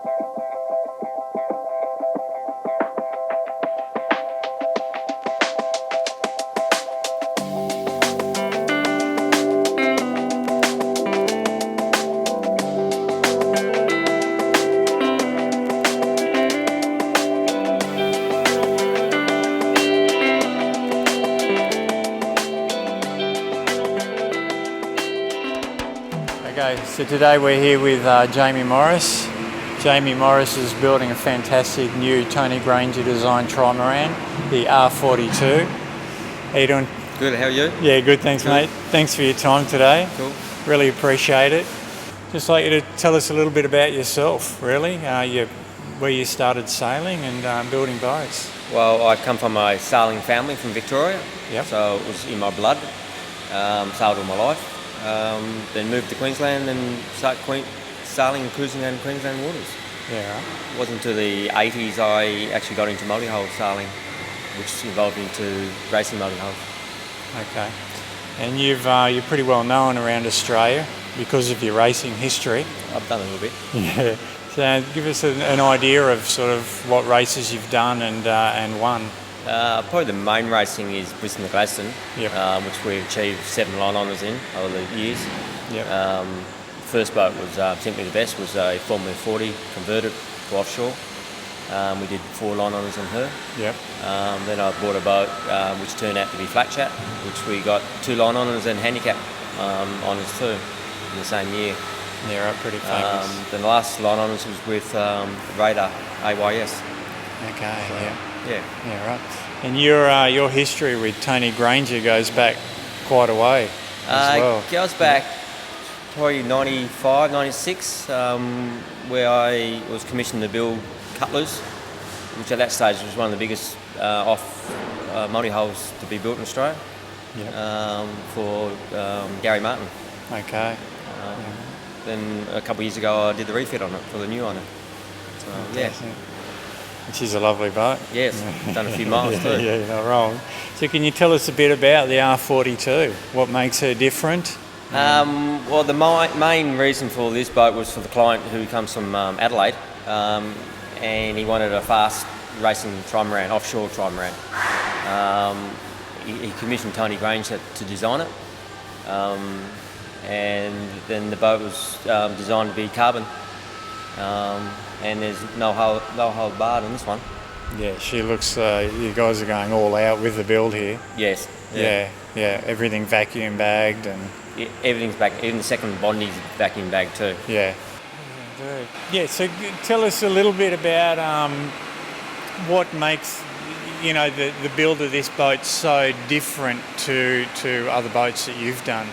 Okay, so today we're here with Jamie Morris. Jamie Morris is building a fantastic new Tony Grainger designed Trimaran, the R42. How you doing? Good, how are you? Yeah, good, thanks mate. Thanks for your time today. Cool. Really appreciate it. Just like you to tell us a little bit about yourself, really, where you started sailing and building boats. Well, I come from a sailing family from Victoria, Yep. so it was in my blood. Sailed all my life. Then moved to Queensland and started sailing and cruising around Queensland waters. Yeah, right. It wasn't until the 80s I actually got into multi-hull sailing, which evolved into racing multi-hulls. Okay. And you're pretty well known around Australia because of your racing history. I've done a little bit. Yeah. So give us an idea of sort of what races you've done and won. Probably the main racing is Brisbane to Gladstone, Yep. which we achieved 7 line honours in over the years. Yep. First boat was simply the best, was a Formula 40 converted to offshore. We did 4 line honours on her. Yep. Then I bought a boat which turned out to be flat chat, which we got 2 line honours and handicap honours too in the same year. Yeah, right, pretty famous. Then the last line honours was with Radar AYS. Okay, yeah. Yeah. Yeah, right. And your history with Tony Grainger goes back quite a way as well. It goes back probably 95, 96, where I was commissioned to build cutlers, which at that stage was one of the biggest multi-hulls to be built in Australia. Yep. For Gary Martin. Okay. Then a couple of years ago I did the refit on it for the new owner. So yeah. Which is a lovely boat. Yes, done a few miles too. Yeah, you're not wrong. So can you tell us a bit about the R42? What makes her different? Well, the main reason for this boat was for the client who comes from Adelaide, and he wanted a fast racing trimaran, offshore trimaran. He commissioned Tony Grainger to design it, and then the boat was designed to be carbon. And there's no hold barred on this one. Yeah, she looks, you guys are going all out with the build here. Yes. Yeah, everything vacuum bagged and... Yeah, everything's back, even the second bondi's vacuum bagged too. Yeah. Yeah, so tell us a little bit about what makes, the build of this boat so different to other boats that you've done.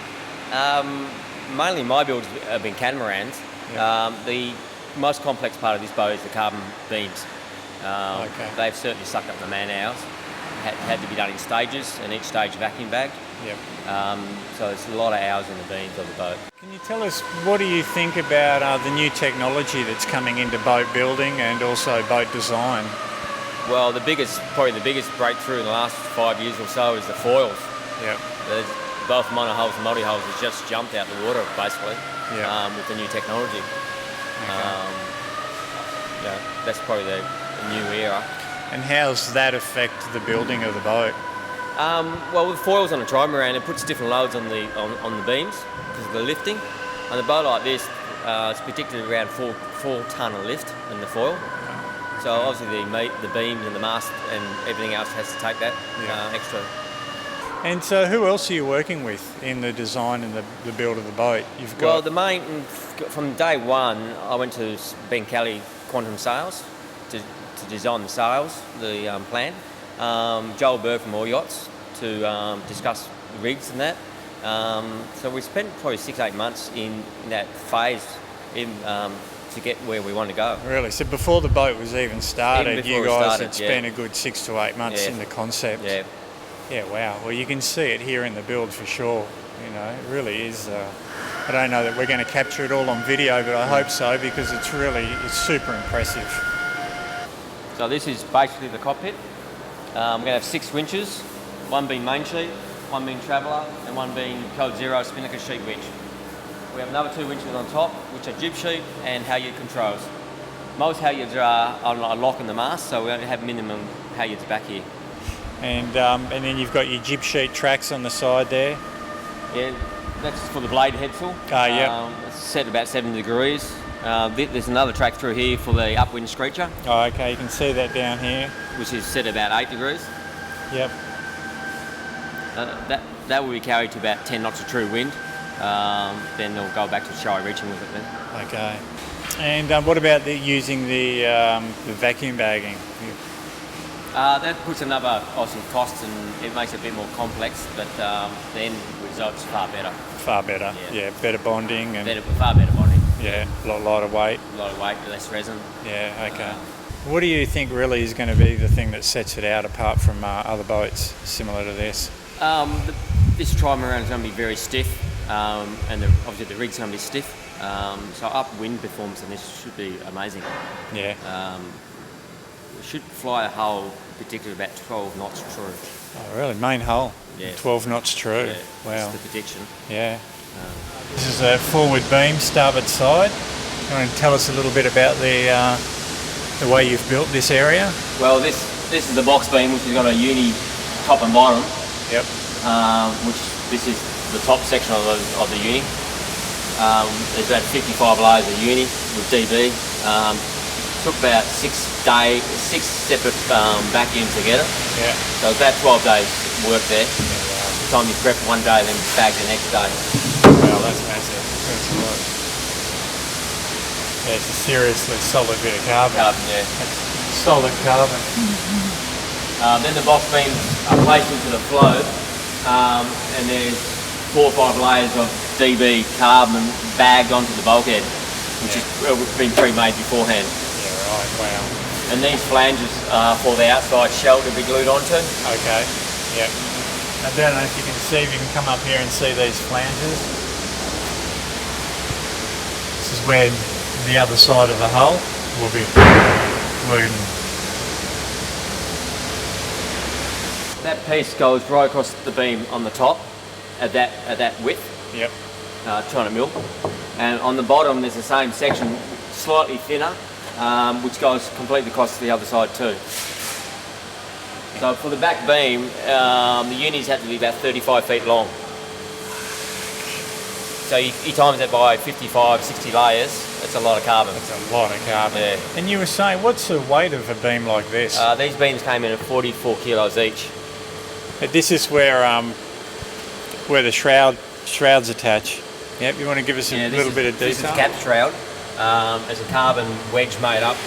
Mainly my builds have been catamarans. Yeah. The most complex part of this boat is the carbon beams. Okay. They've certainly sucked up the man hours. Had to be done in stages, and each stage vacuum bagged. Yep. So it's a lot of hours in the beams of the boat. Can you tell us, what do you think about the new technology that's coming into boat building and also boat design? Well, probably the biggest breakthrough in the last 5 years or so is the foils. Yep. Both monohulls and multi-hulls has just jumped out the water basically. Yep. With the new technology. Okay. That's probably the new era. And how's that affect the building of the boat? Well, with foils on a trimaran, it puts different loads on the beams because of the lifting. On a boat like this, it's particularly around 4 tonne of lift in the foil. So obviously the beams and the mast and everything else has to take that extra. And so who else are you working with in the design and the build of the boat? Well, from day one, I went to Ben Kelly Quantum Sails to design the sails, the plan. Joel Berg from All Yachts to discuss the rigs and that. So we spent probably 6-8 months in that phase to get where we want to go. Really? So before the boat was even started, you guys had spent yeah. a good 6 to 8 months in the concept? Yeah. Yeah, wow. Well, you can see it here in the build for sure. It really is. I don't know that we're going to capture it all on video, but I hope so because it's super impressive. So this is basically the cockpit. We're going to have 6 winches, one being main sheet, one being traveller, and one being Code Zero spinnaker sheet winch. We have another 2 winches on top, which are jib sheet and halyard controls. Most halyards are on a lock in the mast, so we only have minimum halyards back here. And then you've got your jib sheet tracks on the side there. Yeah, that's for the blade head sail. Yep. It's set about 70 degrees. There's another track through here for the upwind screecher. Oh, okay, you can see that down here. Which is set about 8 degrees. Yep. That will be carried to about 10 knots of true wind. Then they'll go back to shy reaching with it then. Okay. And what about using the vacuum bagging? That puts another obviously cost, and it makes it a bit more complex, but the end result's far better. Far better, yeah. Better bonding and far better bonding. Yeah, a lot of weight. A lot of weight, less resin. Yeah, okay. What do you think really is going to be the thing that sets it out apart from other boats similar to this? This trimaran is going to be very stiff, and obviously the rig's going to be stiff. So upwind performance on this should be amazing. Yeah. We should fly a hull particularly about 12 knots true. Oh really? Main hull? Yeah. 12 knots true. Yeah, wow. That's the prediction. Yeah. This is a forward beam, starboard side. You want to tell us a little bit about the way you've built this area? Well, this is the box beam, which has got a uni top and bottom. Yep. Which this is the top section of the uni. There's about 55 layers of uni with DB. Took about 6 separate vacuums together. Yeah. So it's about 12 days work there. Yeah, wow. Time you prep one day, then bag the next day. Wow, that's massive. That's a lot. Yeah, it's a seriously solid bit of carbon. Yeah. That's solid carbon. Then the box beams are placed into the float, and there's 4 or 5 layers of DB carbon bagged onto the bulkhead, which has been pre-made beforehand. Yeah, right, wow. And these flanges are for the outside shell to be glued onto. Okay, yep. I don't know if you can see, if you can come up here and see these flanges. This is where the other side of the hull will be glued. That piece goes right across the beam on the top at that width. Yep. 200 mil. And on the bottom there's the same section, slightly thinner, which goes completely across to the other side too. So for the back beam, the unis have to be about 35 feet long. So you times that by 55, 60 layers, that's a lot of carbon. That's a lot of carbon. Yeah. And you were saying, what's the weight of a beam like this? These beams came in at 44 kilos each. This is where the shrouds attach. Yep, you want to give us a little bit of detail? This is the cap shroud. There's a carbon wedge made up,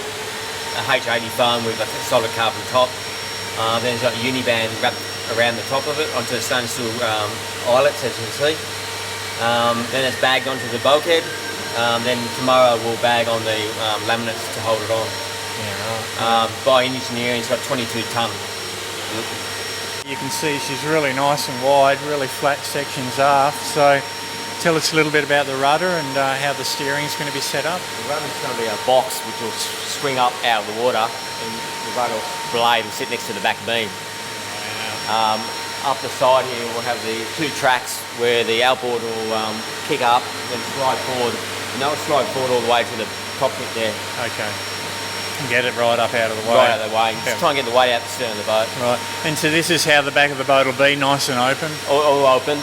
a H80 foam with a solid carbon top. Then it's got a uniband wrapped around the top of it onto the stainless steel eyelets, as you can see. Then it's bagged onto the bulkhead. Then tomorrow we'll bag on the laminates to hold it on. Yeah, right. By engineering, it's got 22 tonne. You can see she's really nice and wide, really flat sections aft. So tell us a little bit about the rudder and how the steering is going to be set up. The rudder's going to be a box which will swing up out of the water, and the rudder blade will sit next to the back beam. Wow. Up the side here we'll have the 2 tracks where the outboard will kick up, then slide forward, and that'll slide forward all the way to the cockpit there. Okay. Get it right up out of the way. Right out of the way. Just try and get the weight out the stern of the boat. Right. And so this is how the back of the boat will be, nice and open? All open.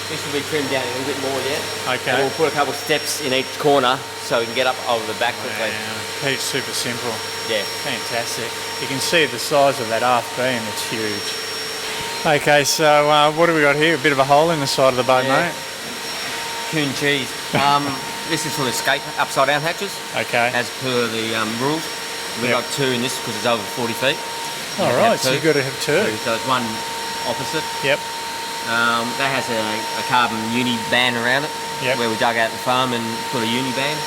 This will be trimmed down a little bit more yet. Okay. And we'll put a couple of steps in each corner so we can get up over the back quickly. Wow. It's super simple. Yeah. Fantastic. You can see the size of that aft beam, it's huge. Okay, so what have we got here? A bit of a hole in the side of the boat, mate? Coon cheese. This is for the escape upside down hatches. Okay. As per the rules. We've got 2 in this because it's over 40 feet. All right, so you've got to have 2. So it's one opposite. Yep. That has a carbon uni band around it, where we dug out the foam and put a uni band.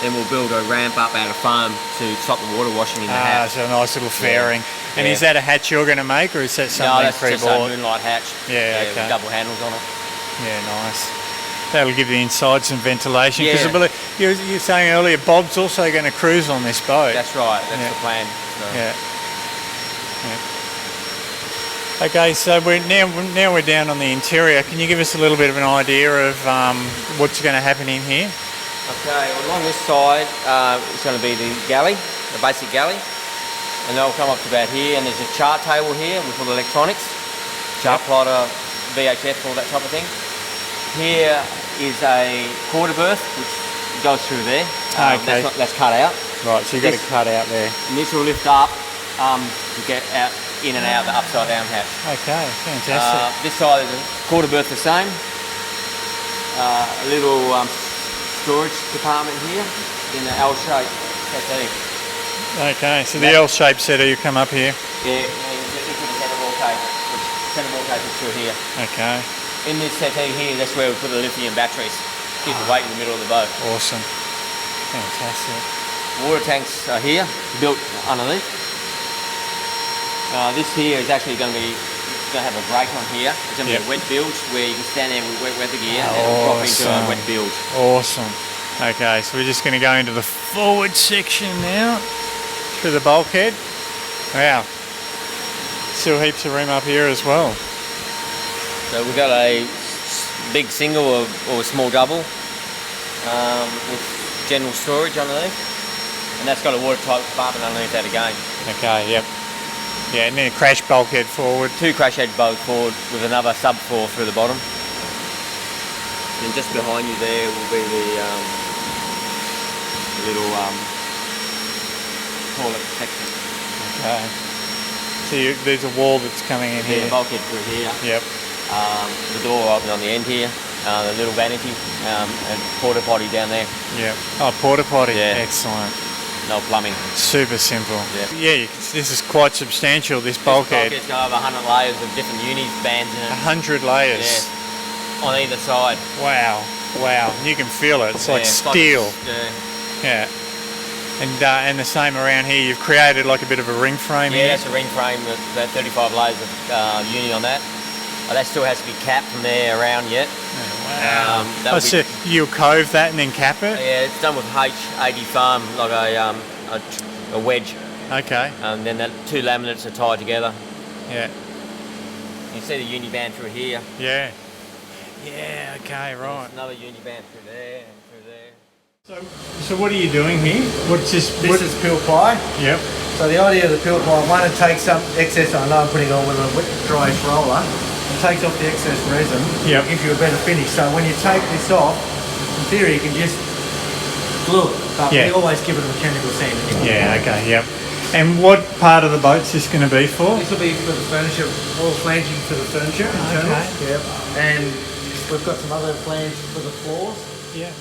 Then we'll build a ramp up out of foam to stop the water washing in the hatch. So a nice little fairing. Yeah. And is that a hatch you're going to make, or is that something pre-bought? No, that's just a moonlight hatch. Yeah, okay. With double handles on it. Yeah, nice. That'll give the inside some ventilation. Because I believe you were saying earlier, Bob's also going to cruise on this boat. That's right. That's the plan. So. Yeah. Okay, so now we're down on the interior. Can you give us a little bit of an idea of what's going to happen in here? Okay, along this side it's going to be the galley, the basic galley, and they'll come up to about here. And there's a chart table here with all the electronics, chart plotter, VHF, all that type of thing. Here is a quarter berth which goes through there. Okay. That's cut out. Right, so you've got to cut out there. And this will lift up to get out in and out of the upside down hatch. Okay, fantastic. This side is a quarter berth the same. A little storage compartment here in the L-shaped settee. Okay, so the L-shaped settee, you come up here. Yeah, into the centerboard case, which centerboard case is through here. Okay. In this settee here, that's where we put the lithium batteries. Keep the weight in the middle of the boat. Awesome. Fantastic. Water tanks are here, built underneath. This here is actually going to have a brake on here. It's going to be a wet bilge where you can stand there with wet weather gear and it'll drop into a wet bilge. Awesome. Okay, so we're just going to go into the forward section now, through the bulkhead. Wow. Still heaps of room up here as well. So we've got a big single or a small double with general storage underneath, and that's got a watertight compartment underneath that again. Okay, yep. Yeah, and then a crash bulkhead forward. 2 crash head bulk forward with another sub 4 through the bottom. And just behind you there will be the little toilet section. Okay. So there's a wall that's coming in here. Yeah, bulkhead through here. Yep. The door open on the end here. The little vanity and porta potty down there. Yep. Oh, porta potty. Yeah. Excellent. No plumbing. Super simple. Yeah. Yeah, this is quite substantial, this bulkhead. This bulkhead's got over 100 layers of different unis, bands in it. 100 layers. Yeah. On either side. Wow. Wow. You can feel it. It's like steel. Yeah. And the same around here. You've created like a bit of a ring frame here. Yeah, that's a ring frame with about 35 layers of uni on that. That still has to be capped from there around yet. Oh, wow. So you'll cove that and then cap it? Yeah, it's done with H80 foam, like a wedge. Okay. And then the 2 laminates are tied together. Yeah. You see the uni band through here. Yeah. Yeah, okay, right. There's another uni band through there and through there. So what are you doing here? What's this? This is pill ply. Yep. So the idea of the pill ply, one, it takes some excess, I know I'm putting on with a wet dryish roller, it takes off the excess resin, Yep. gives you a better finish. So when you take this off, in theory you can just glue it, but we always give it a mechanical sand anyway. Yeah, okay, yep. And what part of the boat's this going to be for? This will be for the furniture, all flanging for the furniture, internal. Okay. Yep. And we've got some other flange for the floors. Yeah.